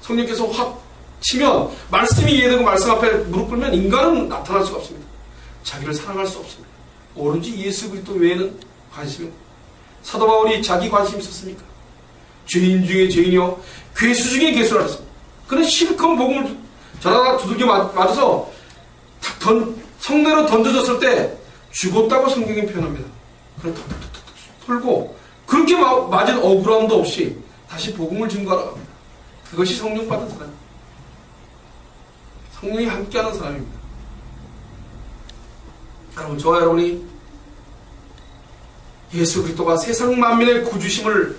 Speaker 1: 성령께서 확 치면 말씀이 이해되고 말씀 앞에 무릎 꿇으면 인간은 나타날 수가 없습니다. 자기를 사랑할 수 없습니다. 오로지 예수 그리스도 외에는 관심이 없습니다. 사도 바울이 자기 관심 있었습니까? 죄인 중에 죄인이요 괴수 중에 괴수라 했습니다. 그는 실컷 복음을 전하다가 두들겨 맞아서 성내로 던져졌을 때 죽었다고 성경이 표현합니다. 그걸 톡톡톡톡 털고 그렇게 맞은 억울함도 없이 다시 복음을 증거하러 갑니다. 그것이 성령 받은 사람입니다. 성령이 함께하는 사람입니다. 여러분, 저와 여러분이 예수 그리스도가 세상 만민의 구주심을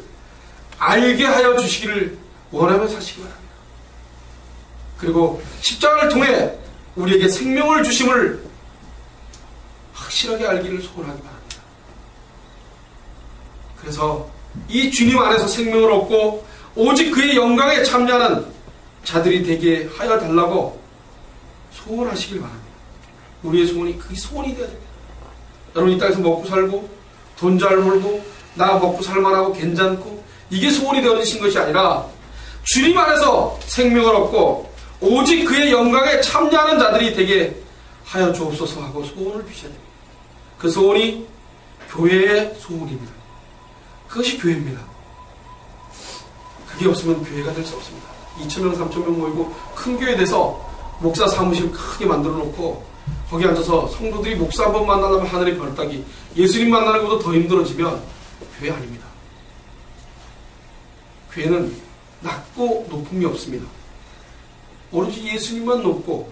Speaker 1: 알게 하여 주시기를 원하며 사시기 바랍니다. 그리고 십자가를 통해 우리에게 생명을 주심을 확실하게 알기를 소원하기 바랍니다. 그래서 이 주님 안에서 생명을 얻고 오직 그의 영광에 참여하는 자들이 되게 하여 달라고 소원하시길 바랍니다. 우리의 소원이 그게 소원이 되어야 됩니다. 여러분, 이 땅에서 먹고 살고 돈 잘 벌고 나 먹고 살만하고 괜찮고 이게 소원이 되어지신 것이 아니라 주님 안에서 생명을 얻고 오직 그의 영광에 참여하는 자들이 되게 하여 주옵소서 하고 소원을 비셔야 됩니다. 그 소원이 교회의 소원입니다. 그것이 교회입니다. 그게 없으면 교회가 될 수 없습니다. 2,000명, 3,000명 모이고 큰 교회 돼서 목사 사무실 크게 만들어 놓고 거기 앉아서 성도들이 목사 한 번 만나려면 하늘의 별 따기, 예수님 만나는 것보다 더 힘들어지면 교회 아닙니다. 교회는 낮고 높음이 없습니다. 오로지 예수님만 높고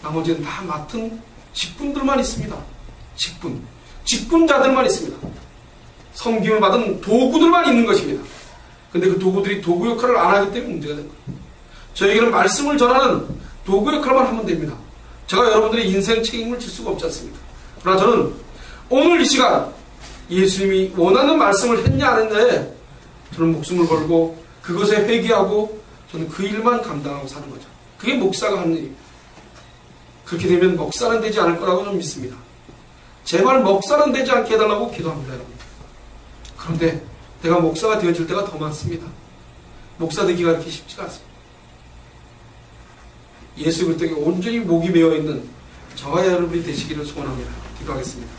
Speaker 1: 나머지는 다 맡은 직분들만 있습니다. 직분자들만 있습니다. 섬김을 받은 도구들만 있는 것입니다. 근데 그 도구들이 도구 역할을 안 하기 때문에 문제가 된 거예요. 저에게는 말씀을 전하는 도구 역할만 하면 됩니다. 제가 여러분들의 인생 책임을 질 수가 없지 않습니까? 그러나 저는 오늘 이 시간 예수님이 원하는 말씀을 했냐 안 했냐에 저는 목숨을 걸고 그것에 회개하고 저는 그 일만 감당하고 사는 거죠. 그게 목사가 하는 일입니다. 그렇게 되면 목사는 되지 않을 거라고 좀 믿습니다. 제발 목사는 되지 않게 해달라고 기도합니다, 여러분. 그런데 내가 목사가 되어질 때가 더 많습니다. 목사 되기가 그렇게 쉽지가 않습니다. 예수 그리스도에게 온전히 목이 메어 있는 저와 여러분이 되시기를 소원합니다. 기도하겠습니다.